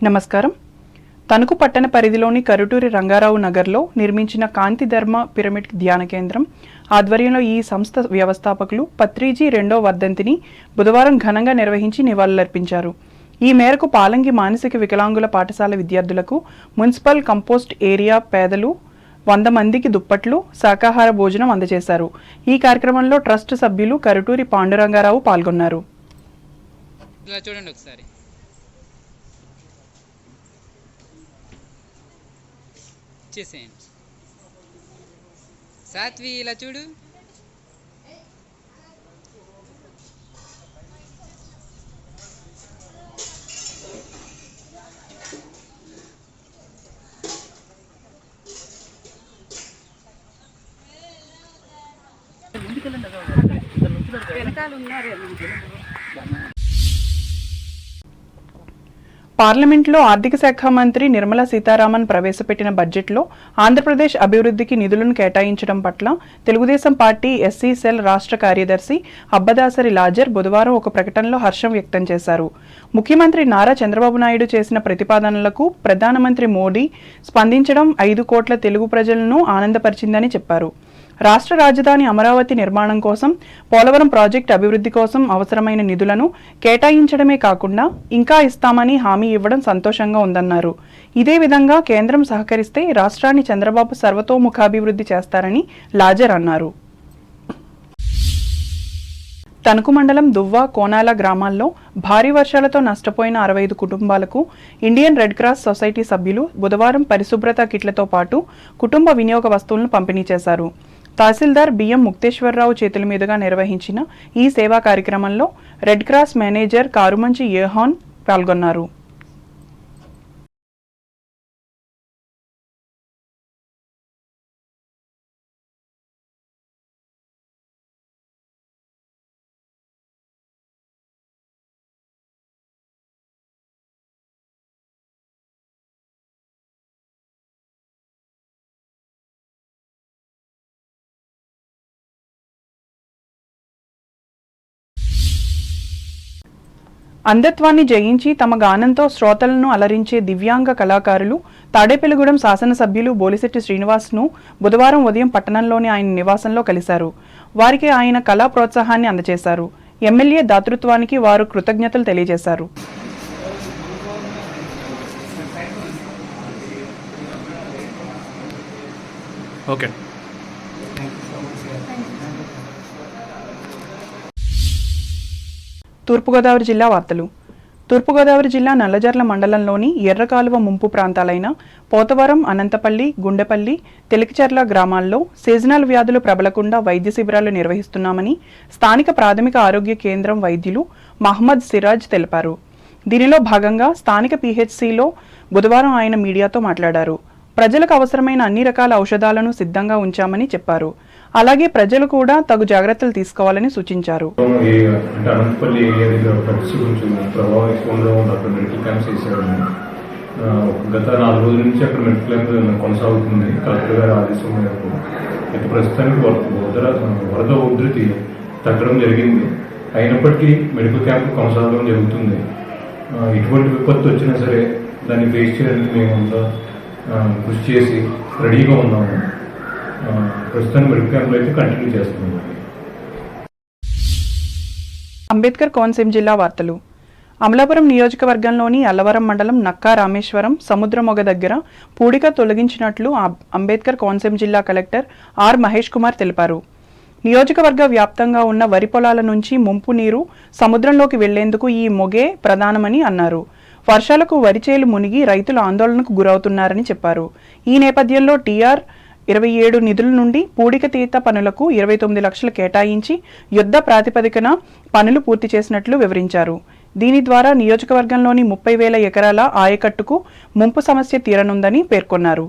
నమస్కారం. తణుకు పట్టణ పరిధిలోని కరుటూరి రంగారావు నగర్లో నిర్మించిన కాంతి ధర్మ పిరమిడ్ ధ్యాన కేంద్రం ఆధ్వర్యంలో ఈ సంస్థ వ్యవస్థాపకులు పత్రిజీ 2వ వర్ధంతిని బుధవారం ఘనంగా నిర్వహించి నివాళులర్పించారు. ఈ మేరకు పాలంగి మానసిక వికలాంగుల పాఠశాల విద్యార్థులకు మున్సిపల్ కంపోస్ట్ ఏరియా పేదలు 100 మందికి దుప్పట్లు, శాకాహార భోజనం అందజేశారు. ఈ కార్యక్రమంలో ట్రస్ట్ సభ్యులు కరుటూరి పాండురంగారావు పాల్గొన్నారు. చూడండి ఒకసారి. చేసేయండి. సాత్వి ఇలా చూడు. పార్లమెంట్లో ఆర్థిక శాఖ మంత్రి నిర్మలా సీతారామన్ ప్రవేశపెట్టిన బడ్జెట్లో ఆంధ్రప్రదేశ్ అభివృద్ధికి నిధులను కేటాయించడం పట్ల తెలుగుదేశం పార్టీ ఎస్సీ సెల్ రాష్ట్ర కార్యదర్శి అబ్బదాసరి లాజర్ బుధవారం ఒక ప్రకటనలో హర్షం వ్యక్తం చేశారు. ముఖ్యమంత్రి నారా చంద్రబాబు నాయుడు చేసిన ప్రతిపాదనలకు ప్రధానమంత్రి మోడీ స్పందించడం 5 కోట్ల తెలుగు ప్రజలను ఆనందపరిచిందని చెప్పారు. రాష్ట్ర రాజధాని అమరావతి నిర్మాణం కోసం, పోలవరం ప్రాజెక్టు అభివృద్ధి కోసం అవసరమైన నిధులను కేటాయించడమే కాకుండా ఇంకా ఇస్తామని హామీ ఇవ్వడం సంతోషంగా ఉందన్నారు. ఇదే విధంగా కేంద్రం సహకరిస్తే రాష్ట్రాన్ని చంద్రబాబు సర్వతోముఖాభివృద్ధి చేస్తారని లాజర్ అన్నారు. తణుకు మండలం దువ్వ, కోనాల గ్రామాల్లో భారీ వర్షాలతో నష్టపోయిన 65 కుటుంబాలకు ఇండియన్ రెడ్ క్రాస్ సొసైటీ సభ్యులు బుధవారం పరిశుభ్రత కిట్లతో పాటు కుటుంబ వినియోగ వస్తువులను పంపిణీ చేశారు. తహసీల్దార్ బిఎం ముక్తేశ్వరరావు చేతుల మీదుగా నిర్వహించిన ఈ సేవా కార్యక్రమంలో రెడ్ క్రాస్ మేనేజర్ కారుమంచి యోహాన్ పాల్గొన్నారు. అంధత్వాన్ని జయించి తమ గానంతో శ్రోతలను అలరించే దివ్యాంగ కళాకారులు తాడేపల్లిగూడెం శాసనసభ్యులు బోలిశెట్టి శ్రీనివాస్ను బుధవారం ఉదయం పట్టణంలోని ఆయన నివాసంలో కలిశారు. వారికి ఆయన కళా ప్రోత్సాహాన్ని అందజేశారు. ఎమ్మెల్యే దాతృత్వానికి వారు కృతజ్ఞతలు తెలియజేశారు. తూర్పుగోదావరి జిల్లా వార్తలు. తూర్పుగోదావరి జిల్లా నల్లజర్ల మండలంలోని ఎర్రకాలువ ముంపు ప్రాంతాలైన పోతవరం, అనంతపల్లి, గుండెపల్లి, తెలికిచర్ల గ్రామాల్లో సీజనల్ వ్యాధులు ప్రబలకుండా వైద్య శిబిరాలు నిర్వహిస్తున్నామని స్థానిక ప్రాథమిక ఆరోగ్య కేంద్రం వైద్యులు మహమ్మద్ సిరాజ్ తెలిపారు. దీనిలో భాగంగా స్థానిక పీహెచ్సిలో బుధవారం ఆయన మీడియాతో మాట్లాడారు. ప్రజలకు అవసరమైన అన్ని రకాల ఔషధాలను సిద్ధంగా ఉంచామని చెప్పారు. అలాగే ప్రజలు కూడా తగు జాగ్రత్తలు తీసుకోవాలని సూచించారు. గత 4 రోజుల నుంచి అక్కడ మెడికల్ క్యాంప్ కొనసాగుతుంది. కలెక్టర్ గారి ఆదేశం మేరకు అయితే ప్రస్తుతానికి వరద ఉధృతి తగ్గడం జరిగింది. అయినప్పటికీ మెడికల్ క్యాంప్ కొనసాగడం జరుగుతుంది. ఎటువంటి విపత్తు వచ్చినా సరే దాన్ని ఫేస్ చేయడానికి మేమంతా కృషి చేసి రెడీగా ఉన్నాము. ప్రస్తుతానికి మెడికల్ క్యాంప్లో అయితే కంటిన్యూ చేస్తున్నాము. అంబేద్కర్ కోనసీమ జిల్లా వార్తలు. అమలాపురం నియోజకవర్గంలోని అల్లవరం మండలం నక్కా రామేశ్వరం సముద్రమొగ దగ్గర పూడిక తొలగించినట్లు అంబేద్కర్ కోనసీమ జిల్లా కలెక్టర్ ఆర్ మహేష్ కుమార్ తెలిపారు. నియోజకవర్గ వ్యాప్తంగా ఉన్న వరి పొలాల నుంచి ముంపు నీరు సముద్రంలోకి వెళ్లేందుకు ఈ మొగే ప్రధానమని అన్నారు. వర్షాలకు వరి చేలు మునిగి రైతులు ఆందోళనకు గురవుతున్నారని చెప్పారు. ఈ నేపథ్యంలో టీఆర్ 27 నిధుల నుండి పూడిక తీత పనులకు 29 లక్షలు కేటాయించి యుద్ధ ప్రాతిపదికన పనులు పూర్తి చేసినట్లు వివరించారు. దీని ద్వారా నియోజకవర్గంలోని 30,000 ఎకరాల ఆయకట్టుకు ముంపు సమస్య తీరనుందని పేర్కొన్నారు.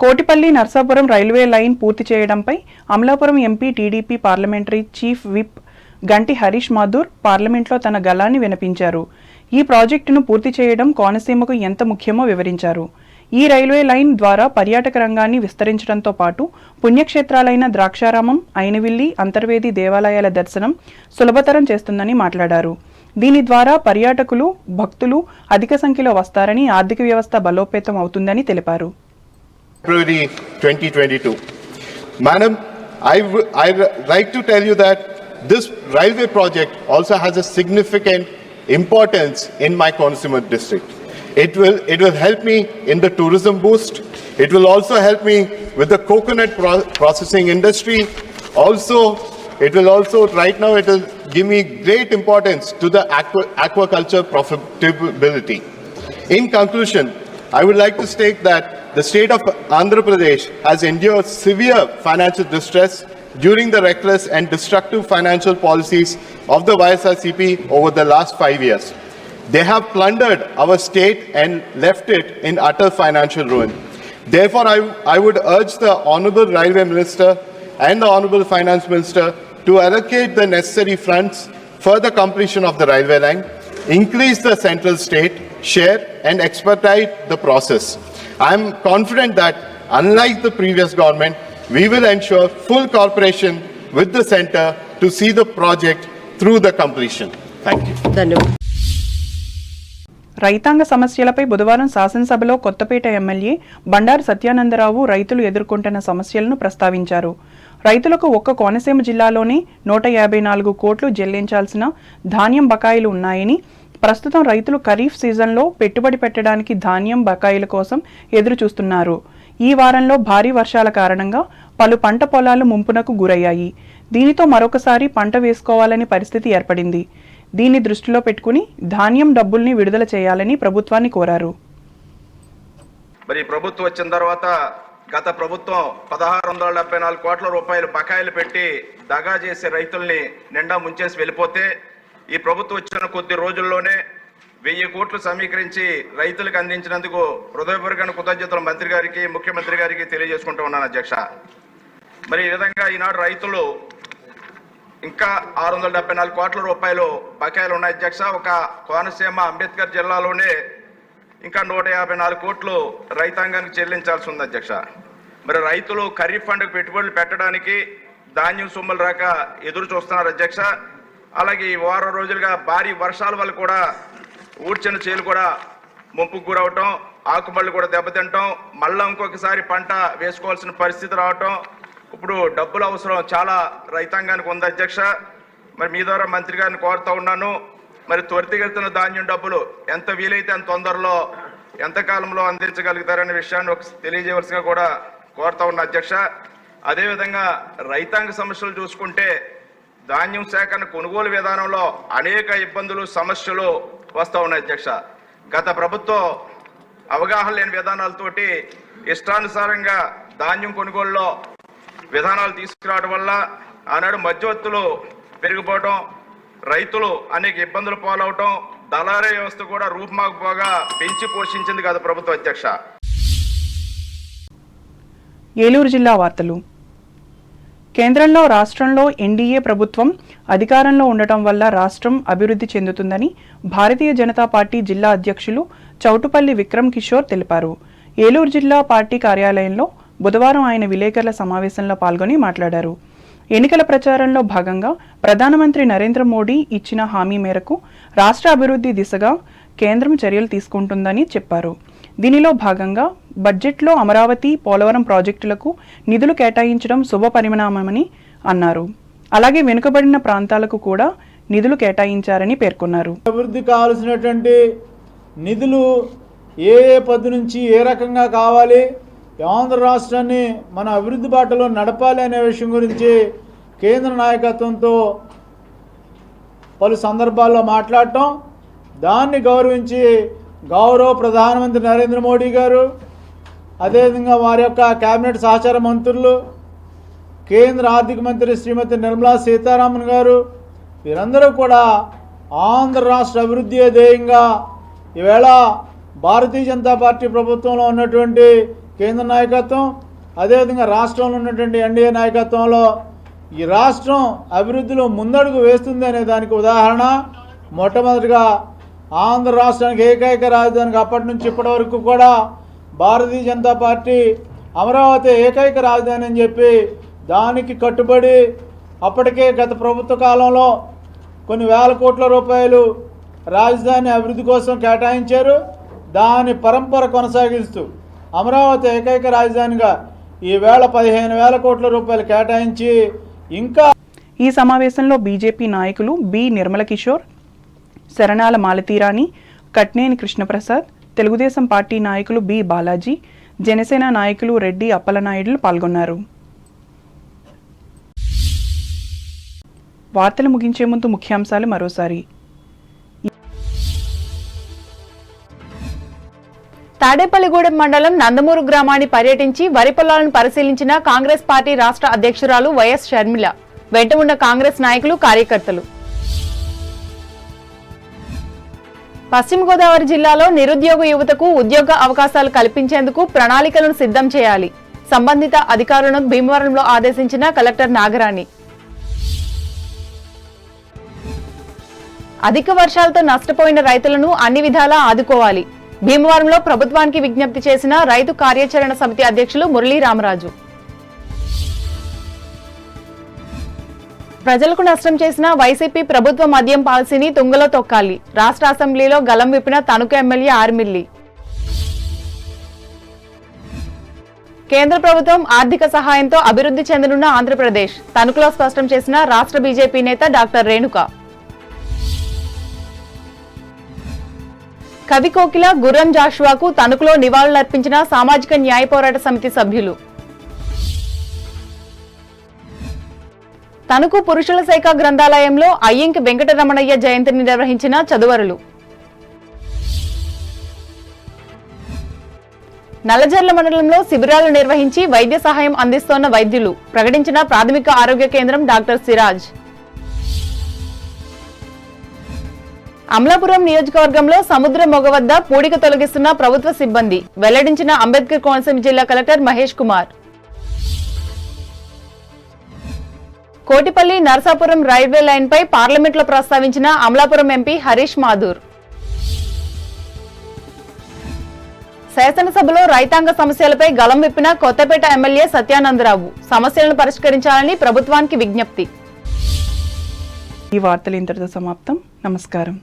కోటిపల్లి నర్సాపురం రైల్వే లైన్ పూర్తి చేయడంపై Amalapuram MP TDP parliamentary chief whip గంటి హరీష్ మాథూర్ పార్లమెంట్లో తన గళాన్ని వినిపించారు. ఈ ప్రాజెక్టును పూర్తి చేయడం కోనసీమకు ఎంత ముఖ్యమో వివరించారు. ఈ రైల్వే లైన్ ద్వారా పర్యాటక రంగాన్ని విస్తరించడంతో పాటు పుణ్యక్షేత్రాలైన ద్రాక్షారామం, అయినవిల్లి, అంతర్వేది దేవాలయాల దర్శనం సులభతరం చేస్తుందని మాట్లాడారు. దీని ద్వారా పర్యాటకులు, భక్తులు అధిక సంఖ్యలో వస్తారని, ఆర్థిక వ్యవస్థ బలోపేతం అవుతుందని తెలిపారు. February 2022. Madam, I'd like to tell you that this railway project also has a significant importance in my Konaseema district. It will help me in the tourism boost. It will also help me with the coconut processing industry. Also, it will give me great importance to the aquaculture profitability. In conclusion, I would like to state that the state of Andhra Pradesh has endured severe financial distress during the reckless and destructive financial policies of the YSRCP over the last 5 years. They have plundered our state and left it in utter financial ruin. Therefore, I would urge the Honourable Railway Minister and the Honourable Finance Minister to allocate the necessary funds for the completion of the railway line, increase the central state share and expedite the process. I am confident that unlike the previous government, we will ensure full cooperation with the centre to see the project through the completion. Thank you. ధన్యవాదాలు. రైతాంగ సమస్యలపై బుధవారం శాసనసభలో Kothapeta MLA Bandaru Satyananda Rao రైతులు ఎదుర్కొంటున్న సమస్యలను ప్రస్తావించారు. రైతులకు ఒక్క కోనసీమ జిల్లాలోనే 154 కోట్లు చెల్లించాల్సిన ధాన్యం బకాయిలు ఉన్నాయని, ప్రస్తుతం రైతులు ఖరీఫ్ సీజన్లో పెట్టుబడి పెట్టడానికి ధాన్యం బకాయిల కోసం ఎదురు చూస్తున్నారు. ఈ వారంలో భారీ వర్షాల కారణంగా పలు పంట పొలాలు ముంపునకు గురయ్యాయి. దీనితో మరొకసారి పంట వేసుకోవాలని పరిస్థితి ఏర్పడింది. దీన్ని దృష్టిలో పెట్టుకుని ధాన్యం డబ్బుల్ని విడుదల చేయాలని ప్రభుత్వాన్ని కోరారు. మరి ప్రభుత్వం వచ్చిన తర్వాత గత ప్రభుత్వం 1674 కోట్ల రూపాయలు బకాయిలు పెట్టి దగా చేసే రైతుల్ని నిండా ముంచేసి వెళ్ళిపోతే, ఈ ప్రభుత్వం వచ్చిన కొద్ది రోజుల్లోనే 1000 కోట్లు సమీకరించి రైతులకు అందించినందుకు హృదయపూర్వక కృతజ్ఞతలు మంత్రి గారికి, ముఖ్యమంత్రి గారికి తెలియజేసుకుంటూ ఉన్నాను అధ్యక్ష. మరి ఈ విధంగా ఈనాడు రైతులు ఇంకా 674 కోట్ల రూపాయలు బకాయిలు ఉన్నాయి అధ్యక్ష. ఒక కోనసీమ అంబేద్కర్ జిల్లాలోనే ఇంకా 154 కోట్లు రైతాంగానికి చెల్లించాల్సి ఉంది అధ్యక్ష. మరి రైతులు ఖరీఫ్ పండుగ పెట్టుబడులు పెట్టడానికి ధాన్యం సొమ్ములు రాక ఎదురు చూస్తున్నారు అధ్యక్ష. అలాగే ఈ వారం రోజులుగా భారీ వర్షాల వల్ల కూడా ఊడ్చిన చేలు కూడా ముంపుకు గురవటం, ఆకుమళ్ళు కూడా దెబ్బతింటాం, మళ్ళీ ఇంకొకసారి పంట వేసుకోవాల్సిన పరిస్థితి రావటం, ఇప్పుడు డబ్బుల అవసరం చాలా రైతాంగానికి ఉంది అధ్యక్ష. మరి మీ ద్వారా మంత్రి గారిని కోరుతా ఉన్నాను, మరి త్వరితగతిన ధాన్యం డబ్బులు ఎంత వీలైతే అంత తొందరలో ఎంత కాలంలో అందించగలుగుతారనే విషయాన్ని తెలియజేయవలసిగా కూడా కోరుతా ఉన్నా అధ్యక్ష. అదేవిధంగా రైతాంగ సమస్యలు చూసుకుంటే ధాన్యం సేకరణ కొనుగోలు విధానంలో అనేక ఇబ్బందులు, సమస్యలు వస్తూ ఉన్నాయి అధ్యక్ష. గత ప్రభుత్వం అవగాహన లేని విధానాలతోటి ఇష్టానుసారంగా ధాన్యం కొనుగోలులో విధానాలు తీసుకురావడం వల్ల ఆనాడు మధ్యవర్తులు పెరిగిపోవడం, రైతులు అనేక ఇబ్బందులు పాలవటం, దళారీ వ్యవస్థ కూడా రూపుమాకపోగా పెంచి పోషించింది గత ప్రభుత్వం అధ్యక్ష. ఏలూరు జిల్లా వార్తలు. కేంద్రంలో రాష్ట్రంలో ఎన్డీఏ ప్రభుత్వం అధికారంలో ఉండటం వల్ల రాష్ట్రం అభివృద్ధి చెందుతుందని భారతీయ జనతా పార్టీ జిల్లా అధ్యక్షులు చౌటుపల్లి విక్రమ్ కిషోర్ తెలిపారు. ఏలూరు జిల్లా పార్టీ కార్యాలయంలో బుధవారం ఆయన విలేకరుల సమావేశంలో పాల్గొని మాట్లాడారు. ఎన్నికల ప్రచారంలో భాగంగా ప్రధానమంత్రి నరేంద్ర మోడీ ఇచ్చిన హామీ మేరకు రాష్ట్ర అభివృద్ధి దిశగా కేంద్రం చర్యలు తీసుకుంటుందని చెప్పారు. దీనిలో భాగంగా బడ్జెట్లో అమరావతి, పోలవరం ప్రాజెక్టులకు నిధులు కేటాయించడం శుభ పరిణామమని అన్నారు. అలాగే వెనుకబడిన ప్రాంతాలకు కూడా నిధులు కేటాయించారని పేర్కొన్నారు. అభివృద్ధి కావాల్సినటువంటి నిధులు ఏ పద్ధతి నుంచి ఏ రకంగా కావాలి, ఆంధ్ర రాష్ట్రాన్ని మన అభివృద్ధి బాటలో నడపాలి అనే విషయం గురించి కేంద్ర నాయకత్వంతో పలు సందర్భాల్లో మాట్లాడటం, దాన్ని గౌరవించి గౌరవ ప్రధానమంత్రి నరేంద్ర మోడీ గారు, అదేవిధంగా వారి యొక్క కేబినెట్ సహచార మంత్రులు, కేంద్ర ఆర్థిక మంత్రి శ్రీమతి నిర్మలా సీతారామన్ గారు, వీరందరూ కూడా ఆంధ్ర రాష్ట్ర అభివృద్ధి ధ్యేయంగా ఈవేళ భారతీయ జనతా పార్టీ ప్రభుత్వంలో ఉన్నటువంటి కేంద్ర నాయకత్వం, అదేవిధంగా రాష్ట్రంలో ఉన్నటువంటి ఎన్డీఏ నాయకత్వంలో ఈ రాష్ట్రం అభివృద్ధిలో ముందడుగు వేస్తుంది అనే దానికి ఉదాహరణ మొట్టమొదటిగా ఆంధ్ర రాష్ట్రానికి ఏకైక రాజధానికి అప్పటి నుంచి ఇప్పటి వరకు కూడా భారతీయ జనతా పార్టీ అమరావతి ఏకైక రాజధాని అని చెప్పి దానికి కట్టుబడి అప్పటికే గత ప్రభుత్వ కాలంలో కొన్ని వేల కోట్ల రూపాయలు రాజధాని అభివృద్ధి కోసం కేటాయించారు. దాని పరంపర కొనసాగిస్తూ అమరావతి ఏకైక రాజధానిగా ఈవేళ 15,000 కోట్ల రూపాయలు కేటాయించి ఇంకా ఈ సమావేశంలో బీజేపీ నాయకులు బి నిర్మల కిషోర్, శరణాల మాలతీరాణి, కట్నేని కృష్ణప్రసాద్, తెలుగుదేశం పార్టీ నాయకులు బి బాలాజీ, జనసేన నాయకులు రెడ్డి అప్పలనాయుడులు పాల్గొన్నారు. వార్తలు ముగించే ముందు ముఖ్యాంశాలు మరోసారి. తాడేపల్లిగూడెం మండలం నందమూరు గ్రామాన్ని పర్యటించి వరి పొలాలను పరిశీలించిన కాంగ్రెస్ పార్టీ రాష్ట్ర అధ్యక్షురాలు వైఎస్ షర్మిల. వెంట ఉన్న కాంగ్రెస్ నాయకులు, కార్యకర్తలు. పశ్చిమ గోదావరి జిల్లాలో నిరుద్యోగ యువతకు ఉద్యోగ అవకాశాలు కల్పించేందుకు ప్రణాళికలను సిద్ధం చేయాలి. సంబంధిత అధికారులను భీమవరంలో ఆదేశించిన కలెక్టర్ నాగరాణి. అధిక వర్షాలతో నష్టపోయిన రైతులను అన్ని విధాలా ఆదుకోవాలి. భీమవరంలో ప్రభుత్వానికి విజ్ఞప్తి చేసిన రైతు కార్యాచరణ సమితి అధ్యక్షులు మురళీ రామరాజు. ప్రజలకు నష్టం చేసిన వైసీపీ ప్రభుత్వ మద్యం పాలసీని తుంగలో తొక్కాలి. రాష్ట్ర అసెంబ్లీలో గలం విప్పిన తణుకు ఎమ్మెల్యే ఆర్మిల్లి. కేంద్ర ప్రభుత్వం ఆర్థిక సహాయంతో అభివృద్ధి చెందనున్న ఆంధ్రప్రదేశ్ తణుకులో స్పష్టం చేసిన రాష్ట్ర బీజేపీ నేత డాక్టర్ రేణుక. కవి కోకిల, గుర్రం జాషువాకు తణుకులో నివాళులర్పించిన సామాజిక న్యాయ పోరాట సమితి సభ్యులు. తణుకు పురుషుల శాఖ గ్రంథాలయంలో అయ్యంకి వెంకటరమణయ్య జయంతిని నిర్వహించిన చదువరులు. నల్లజర్ల మండలంలో శిబిరాలు నిర్వహించి వైద్య సహాయం అందిస్తోన్న వైద్యులు. ప్రకటించిన ప్రాథమిక ఆరోగ్య కేంద్రం డాక్టర్ సిరాజ్. అమలాపురం నియోజకవర్గంలో సముద్ర మొగ వద్ద పూడిక తొలగిస్తున్న ప్రభుత్వ సిబ్బంది. వెల్లడించిన అంబేద్కర్ కోనసీమ జిల్లా collector Mahesh Kumar. Kotipalli Narasapuram railway line పై పార్లమెంట్లో ప్రస్తావించిన అమలాపురం ఎంపీ హరీష్ మాథూర్. శాసనసభలో రైతాంగ సమస్యలపై గళం విప్పిన కొత్తపేట ఎమ్మెల్యే సత్యానందరావు. సమస్యలను పరిష్కరించాలని ప్రభుత్వానికి విజ్ఞప్తి. ఈ వార్తలు ఇంతటితో సమాప్తం. నమస్కారం.